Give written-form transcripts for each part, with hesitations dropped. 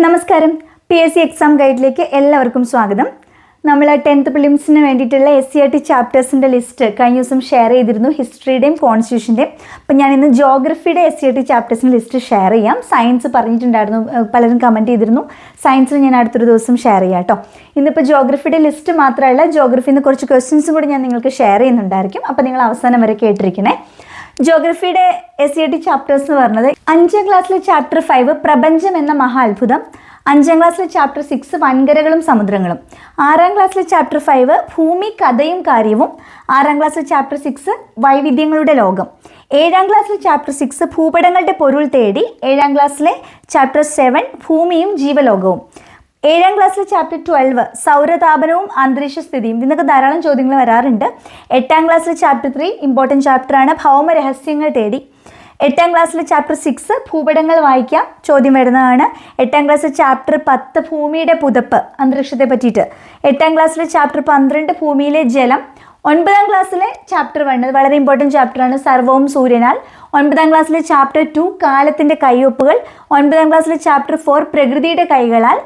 നമസ്കാരം. PSC exam ഗൈഡിലേക്ക് എല്ലാവർക്കും സ്വാഗതം. നമ്മൾ 10th പ്രിലിംസിന് വേണ്ടിയിട്ടുള്ള SCERT ചാപ്റ്റേഴ്സിൻ്റെ ലിസ്റ്റ് കഴിഞ്ഞ ദിവസം ഷെയർ ചെയ്തിരുന്നു, ഹിസ്റ്ററിയുടെയും കോൺസ്റ്റിറ്റ്യൂഷൻ്റെയും. അപ്പം ഞാനിന്ന് ജോഗ്രഫിയുടെ SCERT ചാപ്റ്റേഴ്സിൻ്റെ ലിസ്റ്റ് ഷെയർ ചെയ്യാം. സയൻസ് പറഞ്ഞിട്ടുണ്ടായിരുന്നു, പലരും കമൻറ്റ് ചെയ്തിരുന്നു. സയൻസിൽ ഞാൻ അടുത്തൊരു ദിവസം ഷെയർ ചെയ്യാം കേട്ടോ. ഇന്നിപ്പോൾ ജോഗ്രഫിയുടെ ലിസ്റ്റ് മാത്രമല്ല, ജോഗ്രഫിയിൽ നിന്ന് കുറച്ച് ക്വസ്റ്റ്യൻസും കൂടി ഞാൻ നിങ്ങൾക്ക് ഷെയർ ചെയ്യുന്നുണ്ടായിരിക്കും. അപ്പോൾ നിങ്ങൾ അവസാനം വരെ കേട്ടിരിക്കണേ. ജോഗ്രഫിയുടെ SCERT ചാപ്റ്റേഴ്സ് എന്ന് പറഞ്ഞത് 5ാം ക്ലാസ്സിലെ ചാപ്റ്റർ 5 പ്രപഞ്ചം എന്ന മഹാ അത്ഭുതം, 5ാം ക്ലാസ്സിലെ ചാപ്റ്റർ 6 വൻകരകളും സമുദ്രങ്ങളും, 6ാം ക്ലാസ്സിലെ ചാപ്റ്റർ 5 ഭൂമി കഥയും കാര്യവും, 6ാം ക്ലാസ്സിലെ ചാപ്റ്റർ 6 വൈവിധ്യങ്ങളുടെ ലോകം, 7ാം ക്ലാസ്സിലെ ചാപ്റ്റർ 6 ഭൂപടങ്ങളുടെ പൊരുൾ തേടി, 7ാം ക്ലാസ്സിലെ ചാപ്റ്റർ 7 ഭൂമിയും ജീവലോകവും, 7ാം ക്ലാസ്സിലെ ചാപ്റ്റർ 12 സൗരതാപനവും അന്തരീക്ഷ സ്ഥിതിയും. ഇതിനൊക്കെ ധാരാളം ചോദ്യങ്ങൾ വരാറുണ്ട്. 8ാം ക്ലാസ്സിലെ ചാപ്റ്റർ 3 ഇമ്പോർട്ടൻറ്റ് ചാപ്റ്ററാണ്, ഭൗമ രഹസ്യങ്ങൾ തേടി. 8ാം ക്ലാസ്സിലെ ചാപ്റ്റർ 6 ഭൂപടങ്ങൾ വായിക്കാം, ചോദ്യം വരുന്നതാണ്. 8ാം ക്ലാസ്സിലെ ചാപ്റ്റർ 10 ഭൂമിയുടെ പുതപ്പ്, അന്തരീക്ഷത്തെ പറ്റിയിട്ട്. 8ാം ക്ലാസ്സിലെ ചാപ്റ്റർ 12 ഭൂമിയിലെ ജലം. 9ാം ക്ലാസ്സിലെ ചാപ്റ്റർ 1 വളരെ ഇമ്പോർട്ടൻറ്റ് ചാപ്റ്ററാണ്, സർവവും സൂര്യനാൽ. 9ാം ക്ലാസ്സിലെ ചാപ്റ്റർ 2 കാലത്തിൻ്റെ കയ്യൊപ്പുകൾ. 9ാം ക്ലാസ്സിലെ ചാപ്റ്റർ 4 പ്രകൃതിയുടെ കൈകളാൽ.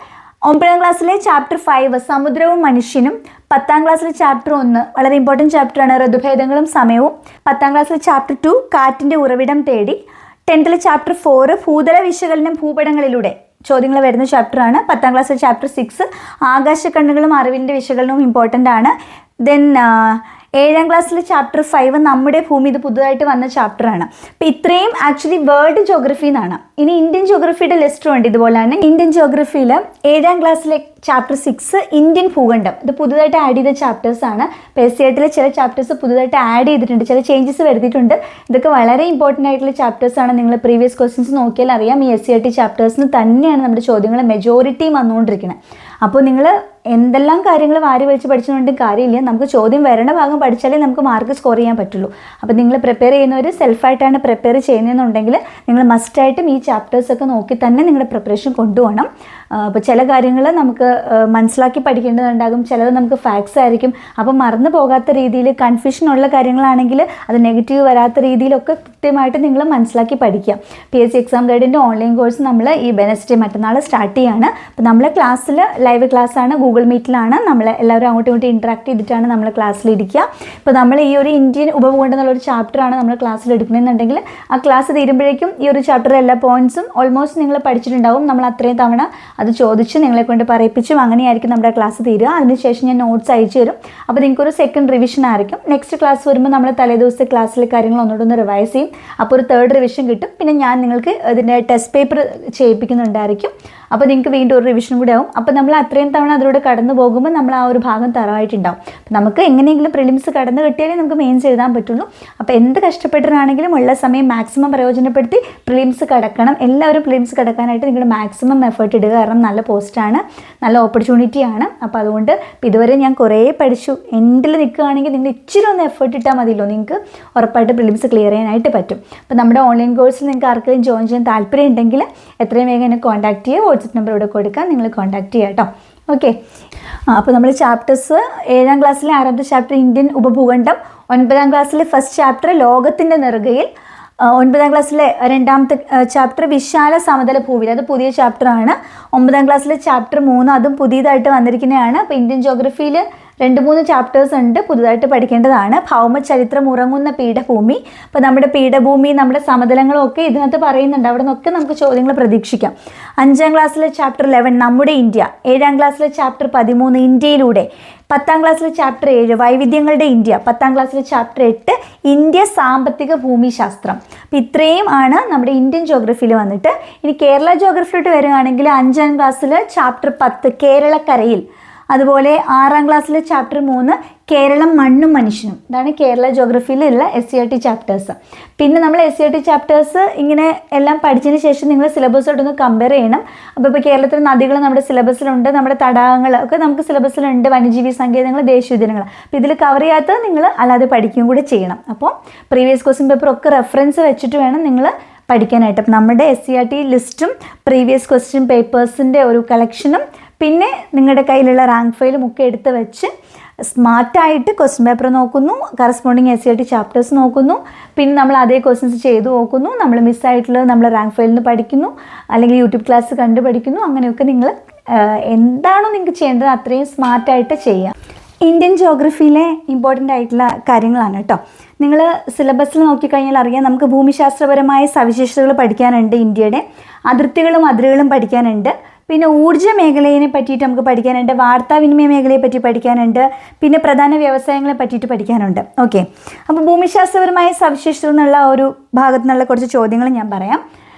9ാം ക്ലാസ്സിലെ ചാപ്റ്റർ 5 സമുദ്രവും മനുഷ്യനും. 10ാം ക്ലാസ്സിലെ ചാപ്റ്റർ 1 വളരെ ഇമ്പോർട്ടൻറ്റ് ചാപ്റ്ററാണ്, ഋതുഭേദങ്ങളും സമയവും. 10ാം ക്ലാസ്സിലെ ചാപ്റ്റർ 2 കാറ്റിൻ്റെ ഉറവിടം തേടി. 10th ചാപ്റ്റർ 4 ഭൂതല വിശകലനം ഭൂപടങ്ങളിലൂടെ ചോദ്യങ്ങൾ വരുന്ന ചാപ്റ്ററാണ്. 10ാം ക്ലാസ്സിലെ ചാപ്റ്റർ 6 ആകാശക്കണ്ണുകളും അറിവിൻ്റെ വിശകലനവും ഇമ്പോർട്ടൻ്റ് ആണ്. ദെൻ 7ാം ക്ലാസ്സിലെ ചാപ്റ്റർ 5 നമ്മുടെ ഭൂമി, ഇത് പുതുതായിട്ട് വന്ന ചാപ്റ്ററാണ്. അപ്പോൾ ഇത്രയും ആക്ച്വലി വേൾഡ് ജോഗ്രഫി എന്നാണ്. ഇനി ഇന്ത്യൻ ജോഗ്രഫിയുടെ ലിസ്റ്റും ഉണ്ട് ഇതുപോലെ തന്നെ. ഇന്ത്യൻ ജോഗ്രഫിയിൽ 7ാം ക്ലാസ്സിലെ ചാപ്റ്റർ 6 ഇന്ത്യൻ ഭൂഖണ്ഡം, ഇത് പുതുതായിട്ട് ആഡ് ചെയ്ത ചാപ്റ്റേഴ്സാണ്. PSCയിലെ ചില ചാപ്റ്റേഴ്സ് പുതുതായിട്ട് ആഡ് ചെയ്തിട്ടുണ്ട്, ചില ചേഞ്ചസ് വരുത്തിയിട്ടുണ്ട്. ഇതൊക്കെ വളരെ ഇമ്പോർട്ടൻ്റ് ആയിട്ടുള്ള ചാപ്റ്റേഴ്സാണ്. നിങ്ങൾ പ്രീവിയസ് ക്വസ്റ്റ്യൻസ് നോക്കിയാൽ അറിയാം, ഈ SCERT ചാപ്റ്റേഴ്സിന് തന്നെയാണ് നമ്മുടെ ചോദ്യങ്ങൾ മെജോറിറ്റിയും വന്നുകൊണ്ടിരിക്കുന്നത്. അപ്പോൾ നിങ്ങൾ എന്തെല്ലാം കാര്യങ്ങൾ വാരി വലിച്ച് പഠിച്ചുകൊണ്ട് കാര്യമില്ല, നമുക്ക് ചോദ്യം വരണ ഭാഗം പഠിച്ചാലേ നമുക്ക് മാർക്ക് സ്കോർ ചെയ്യാൻ പറ്റുള്ളൂ. അപ്പോൾ നിങ്ങൾ പ്രിപ്പയർ ചെയ്യുന്നവർ സെൽഫായിട്ടാണ് പ്രിപ്പയർ ചെയ്യുന്നതെന്നുണ്ടെങ്കിൽ നിങ്ങൾ മസ്റ്റായിട്ടും ഈ ചാപ്റ്റേഴ്സൊക്കെ നോക്കി തന്നെ നിങ്ങളുടെ പ്രിപ്പറേഷൻ കൊണ്ടുപോകണം. അപ്പോൾ ചില കാര്യങ്ങൾ നമുക്ക് മനസ്സിലാക്കി പഠിക്കേണ്ടതുണ്ടാകും, ചിലത് നമുക്ക് ഫാക്ട്സ് ആയിരിക്കും. അപ്പോൾ മറന്നു പോകാത്ത രീതിയിൽ, കൺഫ്യൂഷൻ ഉള്ള കാര്യങ്ങളാണെങ്കിൽ അത് നെഗറ്റീവ് വരാത്ത രീതിയിലൊക്കെ കൃത്യമായിട്ട് നിങ്ങൾ മനസ്സിലാക്കി പഠിക്കുക. PSC എക്സാം ഗൈഡിൻ്റെ ഓൺലൈൻ കോഴ്സ് നമ്മൾ ഈ വെനസ്ഡേ മറ്റന്നാൾ സ്റ്റാർട്ട് ചെയ്യുകയാണ്. അപ്പോൾ നമ്മളെ ക്ലാസ്സിൽ ലൈവ് ക്ലാസ്സാണ്, ഗൂഗിൾ മീറ്റിലാണ്. നമ്മൾ എല്ലാവരും അങ്ങോട്ടും ഇങ്ങോട്ടും ഇൻട്രാക്ട് ചെയ്തിട്ടാണ് നമ്മൾ ക്ലാസ്സിൽ ഇരിക്കുക. ഇപ്പോൾ നമ്മൾ ഈ ഒരു ഇന്ത്യൻ ഉപഭൂഖണ്ഡം എന്നുള്ളൊരു ചാപ്റ്ററാണ് നമ്മൾ ക്ലാസ്സിൽ എടുക്കണമെന്നുണ്ടെങ്കിൽ ആ ക്ലാസ് തീരുമ്പോഴേക്കും ഈ ഒരു ചാപ്റ്ററിലെ എല്ലാ പോയിൻറ്റ്സും ഓൾമോസ്റ്റ് നിങ്ങൾ പഠിച്ചിട്ടുണ്ടാവും. നമ്മൾ അത്രയും തവണ അത് ചോദിച്ച് നിങ്ങളെ കൊണ്ട് പറയിപ്പിച്ചും അങ്ങനെയായിരിക്കും നമ്മുടെ ക്ലാസ് തീരുക. അതിനുശേഷം ഞാൻ നോട്ട്സ് അയച്ചു തരും. അപ്പോൾ നിങ്ങൾക്കൊരു സെക്കൻഡ് റിവിഷൻ ആയിരിക്കും. നെക്സ്റ്റ് ക്ലാസ് വരുമ്പോൾ നമ്മൾ തലേദിവസത്തെ ക്ലാസ്സിലെ കാര്യങ്ങൾ ഒന്നുകൂടെ റിവൈസ് ചെയ്യും. അപ്പോൾ ഒരു 3rd റിവിഷൻ കിട്ടും. പിന്നെ ഞാൻ നിങ്ങൾക്ക് ഇതിൻ്റെ ടെസ്റ്റ് പേപ്പർ ചെയ്യിപ്പിക്കുന്നുണ്ടായിരിക്കും. അപ്പോൾ നിങ്ങൾക്ക് വീണ്ടും ഒരു റിവിഷൻ കൂടെ ആവും. അപ്പോൾ നമ്മൾ അത്രയും തവണ അതിലൂടെ കടന്നു പോകുമ്പോൾ നമ്മൾ ആ ഒരു ഭാഗം തറവായിട്ടുണ്ടാവും. അപ്പോൾ നമുക്ക് എങ്ങനെയെങ്കിലും പ്രിലിംസ് കടന്നു കിട്ടിയാലേ നമുക്ക് മെയിൻസ് എഴുതാൻ പറ്റുള്ളൂ. അപ്പോൾ എന്ത് കഷ്ടപ്പെട്ടിട്ടാണെങ്കിലും ഉള്ള സമയം മാക്സിമം പ്രയോജനപ്പെടുത്തി പ്രിലിംസ് കടക്കണം. എല്ലാവരും പ്രിലിംസ് കടക്കാനായിട്ട് നിങ്ങളുടെ മാക്സിമം എഫേർട്ട് ഇടുക. കാരണം നല്ല പോസ്റ്റാണ്, നല്ല ഓപ്പർച്യൂണിറ്റിയാണ്. അപ്പോൾ അതുകൊണ്ട് ഇതുവരെ ഞാൻ കുറേ പഠിച്ചു. എൻഡിൽ നിൽക്കുകയാണെങ്കിൽ നിങ്ങൾ ഇച്ചിരി ഒന്ന് എഫേർട്ട് ഇട്ടാൽ മതിയല്ലോ, നിങ്ങൾക്ക് ഉറപ്പായിട്ട് പ്രിലിംസ് ക്ലിയർ ചെയ്യാനായിട്ട് പറ്റും. അപ്പോൾ നമ്മുടെ ഓൺലൈൻ കോഴ്സിൽ നിങ്ങൾക്ക് ആർക്കെങ്കിലും ജോയിൻ ചെയ്യാൻ താല്പര്യം ഉണ്ടെങ്കിൽ എത്രയും വേഗം എന്നെ കോൺടാക്ട് ചെയ്യുക. വാട്സപ്പ് നമ്പർ ഇവിടെ കൊടുക്കാം, നിങ്ങൾ കോൺടാക്ട് ചെയ്യുക കേട്ടോ. ഓക്കെ. അപ്പോൾ നമ്മൾ ചാപ്റ്റേഴ്സ് 7ാം ക്ലാസ്സിലെ 6ാമത്തെ ചാപ്റ്റർ ഇന്ത്യൻ ഉപഭൂഖണ്ഡം, 9ാം ക്ലാസ്സിലെ ഫസ്റ്റ് ചാപ്റ്റർ ലോകത്തിൻ്റെ നെറുകയിൽ, 9ാം ക്ലാസ്സിലെ 2ാമത്തെ ചാപ്റ്റർ വിശാല സമതല ഭൂവിൽ, അത് പുതിയ ചാപ്റ്ററാണ്. 9ാം ക്ലാസ്സിലെ ചാപ്റ്റർ 3 അതും പുതിയതായിട്ട് വന്നിരിക്കുന്നതാണ്. അപ്പോൾ ഇന്ത്യൻ ജോഗ്രഫിയിൽ 2-3 ചാപ്റ്റേഴ്സ് ഉണ്ട്, പുതുതായിട്ട് പഠിക്കേണ്ടതാണ്. ഭൗമചരിത്രം ഉറങ്ങുന്ന പീഠഭൂമി. അപ്പോൾ നമ്മുടെ പീഠഭൂമി, നമ്മുടെ സമതലങ്ങളും ഒക്കെ ഇതിനകത്ത് പറയുന്നുണ്ട്. അവിടെ നിന്നൊക്കെ നമുക്ക് ചോദ്യങ്ങൾ പ്രതീക്ഷിക്കാം. 5ാം ക്ലാസ്സിലെ ചാപ്റ്റർ 11 നമ്മുടെ ഇന്ത്യ. 7ാം ക്ലാസ്സിലെ ചാപ്റ്റർ 13 ഇന്ത്യയിലൂടെ. 10ാം ക്ലാസ്സിലെ ചാപ്റ്റർ 7 വൈവിധ്യങ്ങളുടെ ഇന്ത്യ. 10ാം ക്ലാസ്സിലെ ചാപ്റ്റർ 8 ഇന്ത്യ സാമ്പത്തിക ഭൂമിശാസ്ത്രം. അപ്പോൾ ഇത്രയും ആണ് നമ്മുടെ ഇന്ത്യൻ ജോഗ്രഫിയിൽ വന്നിട്ട്. ഇനി കേരള ജോഗ്രഫിയിലോട്ട് വരികയാണെങ്കിൽ 5ാം ക്ലാസ്സിൽ ചാപ്റ്റർ 10 കേരളക്കരയിൽ. അതുപോലെ 6ാം ക്ലാസ്സിലെ ചാപ്റ്റർ 3 കേരളം മണ്ണും മനുഷ്യനും. ഇതാണ് കേരള ജോഗ്രഫിയിലുള്ള SCERT ചാപ്റ്റേഴ്സ്. പിന്നെ നമ്മൾ SCERT ചാപ്റ്റേഴ്സ് ഇങ്ങനെ എല്ലാം പഠിച്ചതിന് ശേഷം നിങ്ങൾ സിലബസോട്ടൊന്ന് കമ്പയർ ചെയ്യണം. അപ്പോൾ ഇപ്പോൾ കേരളത്തിലെ നദികൾ നമ്മുടെ സിലബസിലുണ്ട്, നമ്മുടെ തടാകങ്ങൾ ഒക്കെ നമുക്ക് സിലബസിലുണ്ട്, വന്യജീവി സങ്കേതങ്ങൾ, ദേശീയോദ്യാനങ്ങൾ. അപ്പോൾ ഇതിൽ കവർ ചെയ്യാത്തത് നിങ്ങൾ അല്ലാതെ പഠിക്കുകയും കൂടെ ചെയ്യണം. അപ്പോൾ പ്രീവിയസ് ക്വസ്റ്റ്യൻ പേപ്പർ ഒക്കെ റെഫറൻസ് വെച്ചിട്ട് വേണം നിങ്ങൾ പഠിക്കാനായിട്ട്. അപ്പം നമ്മുടെ SCERT ലിസ്റ്റും പ്രീവിയസ് ക്വസ്റ്റ്യൻ പേപ്പേഴ്സിൻ്റെ ഒരു കളക്ഷനും പിന്നെ നിങ്ങളുടെ കയ്യിലുള്ള റാങ്ക് ഫയലും ഒക്കെ എടുത്ത് വെച്ച് സ്മാർട്ടായിട്ട് ക്വസ്റ്റ്യൻ പേപ്പർ നോക്കുന്നു, കറസ്പോണ്ടിങ് SCERT ചാപ്റ്റേഴ്സ് നോക്കുന്നു, പിന്നെ നമ്മൾ അതേ ക്വസ്റ്റ്യൻസ് ചെയ്ത് നോക്കുന്നു, നമ്മൾ മിസ്സായിട്ടുള്ളത് നമ്മൾ റാങ്ക് ഫയലിൽ നിന്ന് പഠിക്കുന്നു, അല്ലെങ്കിൽ യൂട്യൂബ് ക്ലാസ് കണ്ട് പഠിക്കുന്നു. അങ്ങനെയൊക്കെ നിങ്ങൾ എന്താണോ നിങ്ങൾക്ക് ചെയ്യേണ്ടത് അത്രയും സ്മാർട്ടായിട്ട് ചെയ്യാം. ഇന്ത്യൻ ജോഗ്രഫിയിലെ ഇമ്പോർട്ടൻ്റ് ആയിട്ടുള്ള കാര്യങ്ങളാണ് കേട്ടോ. നിങ്ങൾ സിലബസിൽ നോക്കിക്കഴിഞ്ഞാൽ അറിയാം, നമുക്ക് ഭൂമിശാസ്ത്രപരമായ സവിശേഷതകൾ പഠിക്കാനുണ്ട്, ഇന്ത്യയുടെ അതിർത്തികളും അതിരുകളും പഠിക്കാനുണ്ട്, പിന്നെ ഊർജ്ജ മേഖലയെ പറ്റിയിട്ട് നമുക്ക് പഠിക്കാനുണ്ട്, വാർത്താവിനിമയ മേഖലയെ പറ്റി പഠിക്കാനുണ്ട്, പിന്നെ പ്രധാന വ്യവസായങ്ങളെ പറ്റിയിട്ട് പഠിക്കാനുണ്ട്. ഓക്കെ, അപ്പോൾ ഭൂമിശാസ്ത്രപരമായ സവിശേഷതകൾ എന്നുള്ള ഒരു ഭാഗത്തു നിന്നുള്ള കുറച്ച് ചോദ്യങ്ങൾ ഞാൻ പറയാം.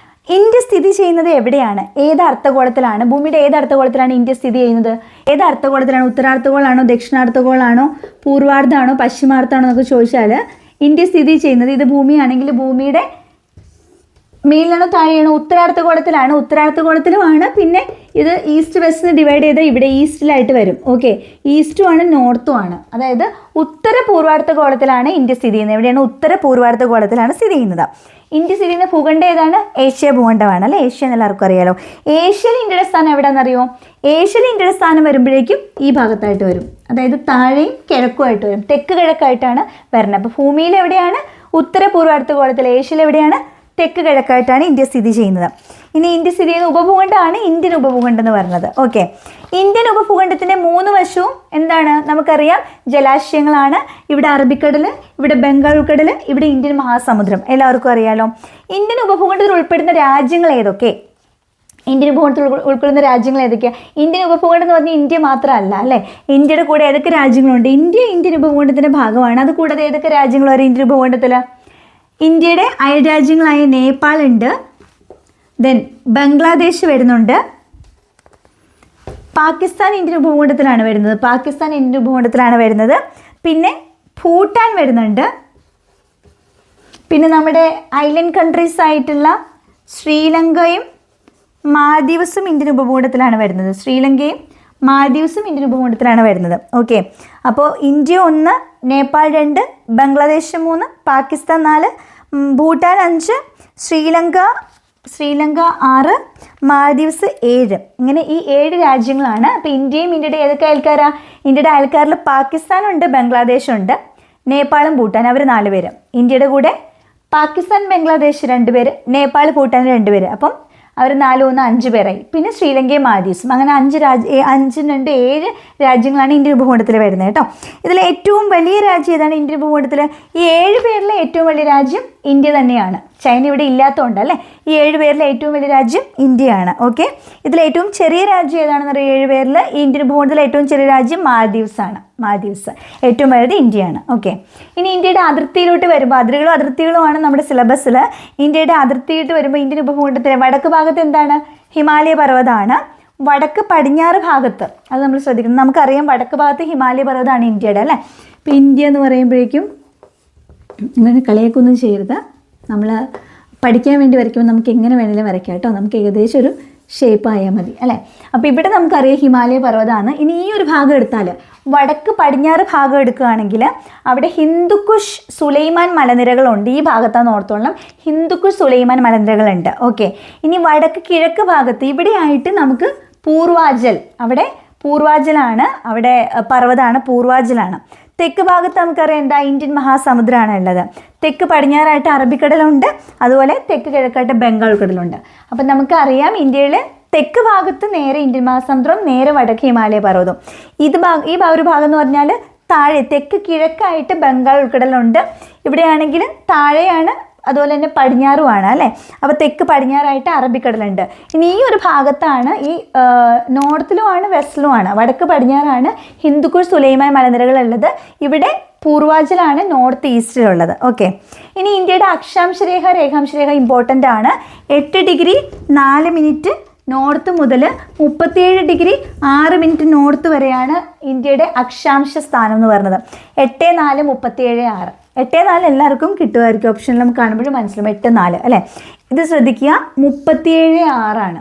ഇന്ത്യ സ്ഥിതി ചെയ്യുന്നത് എവിടെയാണ്? ഏത് അർദ്ധഗോളത്തിലാണ്? ഭൂമിയുടെ ഏത് അർദ്ധഗോളത്തിലാണ് ഇന്ത്യ സ്ഥിതി ചെയ്യുന്നത്? ഏത് അർദ്ധഗോളത്തിലാണ്? ഉത്തരാർദ്ധഗോളാണോ, ദക്ഷിണാർദ്ധഗോളാണോ, പൂർവാർദ്ധമാണോ, പശ്ചിമാർദ്ധമാണോ എന്നൊക്കെ ചോദിച്ചാൽ ഇന്ത്യ സ്ഥിതി ചെയ്യുന്നത്, ഇത് ഭൂമിയാണെങ്കിൽ ഭൂമിയുടെ മേലിലാണോ താഴെയാണോ? ഉത്തരാർദ്ധഗോളത്തിലാണ്. ഉത്തരാർദ്ധഗോളത്തിലുമാണ്. പിന്നെ ഇത് ഈസ്റ്റ് വെസ്റ്റ് ഡിവൈഡ് ചെയ്ത് ഇവിടെ ഈസ്റ്റിലായിട്ട് വരും. ഓക്കെ, ഈസ്റ്റുമാണ് നോർത്തുമാണ്. അതായത് ഉത്തര പൂർവാർദ്ധഗോളത്തിലാണ് ഇന്ത്യ സ്ഥിതി ചെയ്യുന്നത്. എവിടെയാണ്? ഉത്തര പൂർവാർദ്ധഗോളത്തിലാണ് സ്ഥിതി ചെയ്യുന്നത്. ഇന്ത്യ സ്ഥിതി ചെയ്യുന്ന ഭൂഖണ്ഡം ഏതാണ്? ഏഷ്യ ഭൂഖണ്ഡമാണ് അല്ലേ? ഏഷ്യ എന്ന് എല്ലാവർക്കും അറിയാലോ. ഏഷ്യയിൽ ഇന്ത്യയുടെ സ്ഥാനം എവിടെയാണെന്നറിയോ? ഏഷ്യയിൽ ഇന്ത്യയുടെ സ്ഥാനം വരുമ്പോഴേക്കും ഈ ഭാഗത്തായിട്ട് വരും. അതായത് താഴെയും കിഴക്കുമായിട്ട് വരും, തെക്ക് കിഴക്കായിട്ടാണ് വരുന്നത്. അപ്പോൾ ഭൂമിയിൽ എവിടെയാണ്? ഉത്തര പൂർവാർദ്ധഗോളത്തിൽ. ഏഷ്യയിൽ എവിടെയാണ്? തെക്ക് കിഴക്കായിട്ടാണ് ഇന്ത്യ സ്ഥിതി ചെയ്യുന്നത്. ഇനി ഇന്ത്യ സ്ഥിതി ചെയ്യുന്ന ഉപഭൂഖണ്ഡമാണ് ഇന്ത്യൻ ഉപഭൂഖണ്ഡം എന്ന് പറയുന്നത്. ഓക്കെ, ഇന്ത്യൻ ഉപഭൂഖണ്ഡത്തിൻ്റെ 3 വശവും എന്താണ്? നമുക്കറിയാം, ജലാശയങ്ങളാണ്. ഇവിടെ അറബിക്കടൽ, ഇവിടെ ബംഗാൾ ഉൾക്കടൽ, ഇവിടെ ഇന്ത്യൻ മഹാസമുദ്രം. എല്ലാവർക്കും അറിയാലോ. ഇന്ത്യൻ ഉപഭൂഖണ്ഡത്തിൽ ഉൾപ്പെടുന്ന രാജ്യങ്ങൾ ഏതൊക്കെ? ഇന്ത്യൻ ഉപഭൂഖണ്ഡത്തിൽ ഉൾപ്പെടുന്ന രാജ്യങ്ങൾ ഏതൊക്കെയാണ്? ഇന്ത്യൻ ഉപഭൂഖണ്ഡം എന്ന് പറഞ്ഞാൽ ഇന്ത്യ മാത്രമല്ല അല്ലേ, ഇന്ത്യയുടെ കൂടെ ഏതൊക്കെ രാജ്യങ്ങളുണ്ട്? ഇന്ത്യ ഇന്ത്യൻ ഉപഭൂഖണ്ഡത്തിൻ്റെ ഭാഗമാണ്. അതുകൂടാതെ ഏതൊക്കെ രാജ്യങ്ങൾ വരെ ഇന്ത്യൻ ഉപഭൂഖണ്ഡത്തിൽ? ഇന്ത്യയുടെ അയൽ രാജ്യങ്ങളായ നേപ്പാൾ ഉണ്ട്, ദെൻ ബംഗ്ലാദേശ് വരുന്നുണ്ട്, പാകിസ്ഥാൻ ഇന്ത്യൻ ഉപഭൂഖണ്ഡത്തിലാണ് വരുന്നത്, പാകിസ്ഥാൻ ഇന്ത്യൻ ഉപഭൂഖണ്ഡത്തിലാണ് വരുന്നത്, പിന്നെ ഭൂട്ടാൻ വരുന്നുണ്ട്, പിന്നെ നമ്മുടെ ഐലൻഡ് കൺട്രീസ് ആയിട്ടുള്ള ശ്രീലങ്കയും മാൽദീവ്സും ഇന്ത്യൻ ഉപഭൂഖണ്ഡത്തിലാണ് വരുന്നത്. ശ്രീലങ്കയും മാൽദീവ്സും ഇന്ത്യൻ ഉപഭൂഖണ്ഡത്തിലാണ് വരുന്നത്. ഓക്കെ, അപ്പോൾ ഇന്ത്യ 1, നേപ്പാൾ 2, ബംഗ്ലാദേശ് 3, പാകിസ്ഥാൻ 4, ഭൂട്ടാൻ 5, ശ്രീലങ്ക 6, മാൽദീവ്സ് 7. ഇങ്ങനെ ഈ 7 രാജ്യങ്ങളാണ്. അപ്പോൾ ഇന്ത്യയും ഇന്ത്യയുടെ ഏതൊക്കെ അയൽക്കാരാണ്? ഇന്ത്യയുടെ അയൽക്കാരിൽ പാകിസ്ഥാനുണ്ട്, ബംഗ്ലാദേശുണ്ട്, നേപ്പാളും ഭൂട്ടാൻ, അവർ 4 പേര്. ഇന്ത്യയുടെ കൂടെ പാകിസ്ഥാൻ ബംഗ്ലാദേശ് 2 പേര്, നേപ്പാൾ ഭൂട്ടാൻ 2 പേര്. അപ്പം അവർ 4 1 5 പേരായി. പിന്നെ ശ്രീലങ്കയും മാൽദീവ്സും. അങ്ങനെ 5 2 7 രാജ്യങ്ങളാണ് ഇന്ത്യൻ ഉപഭൂഖണ്ഡത്തിൽ വരുന്നത് കേട്ടോ. ഇതിൽ ഏറ്റവും വലിയ രാജ്യം ഏതാണ് ഇന്ത്യൻ ഉപഭൂഖണ്ഡത്തിൽ? ഈ 7 പേരിലെ ഏറ്റവും വലിയ രാജ്യം ഇന്ത്യ തന്നെയാണ്. ചൈന ഇവിടെ ഇല്ലാത്തതുകൊണ്ട് അല്ലേ. ഈ 7 പേരിലെ ഏറ്റവും വലിയ രാജ്യം ഇന്ത്യയാണ്. ഓക്കെ, ഇതിൽ ഏറ്റവും ചെറിയ രാജ്യം ഏതാണെന്ന് അറിയാം? 7 പേരിൽ ഈ ഇന്ത്യൻ ഉപഭൂഖണ്ഡത്തിലെ ഏറ്റവും ചെറിയ രാജ്യം മാൽദീവ്സ് ആണ്. മാൽദീവ്സ്, ഏറ്റവും വലുത് ഇന്ത്യയാണ്. ഓക്കെ, ഇനി ഇന്ത്യയുടെ അതിർത്തിയിലോട്ട് വരുമ്പോൾ, അതിരുകളുമാണ് നമ്മുടെ സിലബസിൽ. ഇന്ത്യയുടെ അതിർത്തിയിലോട്ട് വരുമ്പോൾ ഇന്ത്യൻ ഉപഭൂഖണ്ഡത്തിലെ വടക്ക് ഭാഗത്ത് എന്താണ്? ഹിമാലയ പർവ്വതമാണ്. വടക്ക് പടിഞ്ഞാറ് ഭാഗത്ത്, അത് നമ്മൾ ശ്രദ്ധിക്കണം. നമുക്കറിയാം വടക്ക് ഭാഗത്ത് ഹിമാലയ പർവ്വതമാണ് ഇന്ത്യയുടെ അല്ലേ. ഇപ്പോൾ ഇന്ത്യ എന്ന് പറയുമ്പോഴേക്കും ഇങ്ങനെ കളിയൊക്കൊന്നും ചെയ്യരുത്. നമ്മൾ പഠിക്കാൻ വേണ്ടി വരയ്ക്കുമ്പോൾ നമുക്ക് എങ്ങനെ വേണമെങ്കിലും വരയ്ക്കാം കേട്ടോ. നമുക്ക് ഏകദേശം ഒരു ഷേപ്പ് ആയാൽ മതി അല്ലേ. അപ്പോൾ ഇവിടെ നമുക്കറിയാം ഹിമാലയ പർവ്വതമാണ്. ഇനി ഈ ഒരു ഭാഗം എടുത്താൽ, വടക്ക് പടിഞ്ഞാറ് ഭാഗം എടുക്കുകയാണെങ്കിൽ അവിടെ ഹിന്ദുക്കുഷ് സുലൈമാൻ മലനിരകളുണ്ട്. ഈ ഭാഗത്താണ് ഓർത്തോളണം, ഹിന്ദുക്കുഷ് സുലൈമാൻ മലനിരകളുണ്ട്. ഓക്കെ, ഇനി വടക്ക് കിഴക്ക് ഭാഗത്ത് ഇവിടെയായിട്ട് നമുക്ക് പൂർവാചൽ, അവിടെ പൂർവാചലാണ്, അവിടെ പർവ്വതമാണ്, പൂർവാചലാണ്. തെക്ക് ഭാഗത്ത് നമുക്കറിയാം എന്താ? ഇന്ത്യൻ മഹാസമുദ്രമാണ് ഉള്ളത്. തെക്ക് പടിഞ്ഞാറായിട്ട് അറബിക്കടലുണ്ട്, അതുപോലെ തെക്ക് കിഴക്കായിട്ട് ബംഗാൾ കടലുണ്ട്. അപ്പം നമുക്കറിയാം ഇന്ത്യയിൽ തെക്ക് ഭാഗത്ത് നേരെ ഇന്ത്യൻ മഹാസമുദ്രം, നേരെ വടക്ക് ഹിമാലയ പർവ്വതം. ഈ ഒരു ഭാഗം എന്ന് പറഞ്ഞാൽ താഴെ തെക്ക് കിഴക്കായിട്ട് ബംഗാൾ ഉൾക്കടലുണ്ട്. ഇവിടെയാണെങ്കിൽ താഴെയാണ്, അതുപോലെ തന്നെ പടിഞ്ഞാറുമാണ് അല്ലേ. അപ്പോൾ തെക്ക് പടിഞ്ഞാറായിട്ട് അറബിക്കടലുണ്ട്. ഇനി ഈ ഒരു ഭാഗത്താണ് ഈ നോർത്തിലുമാണ് വെസ്റ്റിലുമാണ്, വടക്ക് പടിഞ്ഞാറാണ് ഹിന്ദുക്കുഷ് സുലൈമാൻ മലനിരകളുള്ളത്. ഇവിടെ പൂർവാചലാണ് നോർത്ത് ഈസ്റ്റിലുള്ളത്. ഓക്കെ, ഇനി ഇന്ത്യയുടെ അക്ഷാംശരേഖ, രേഖാംശരേഖ ഇമ്പോർട്ടൻ്റ് ആണ്. 8 ഡിഗ്രി 4 മിനിറ്റ് നോർത്ത് മുതൽ 37 ഡിഗ്രി 6 മിനിറ്റ് നോർത്ത് വരെയാണ് ഇന്ത്യയുടെ അക്ഷാംശ സ്ഥാനം എന്ന് പറയുന്നത്. 8 4 37 6. 8 4 എല്ലാവർക്കും കിട്ടുമായിരിക്കും, ഓപ്ഷനിൽ നമുക്ക് കാണുമ്പോഴും മനസ്സിലാവും 8 4 അല്ലേ. ഇത് ശ്രദ്ധിക്കുക, 37 6 ആണ്.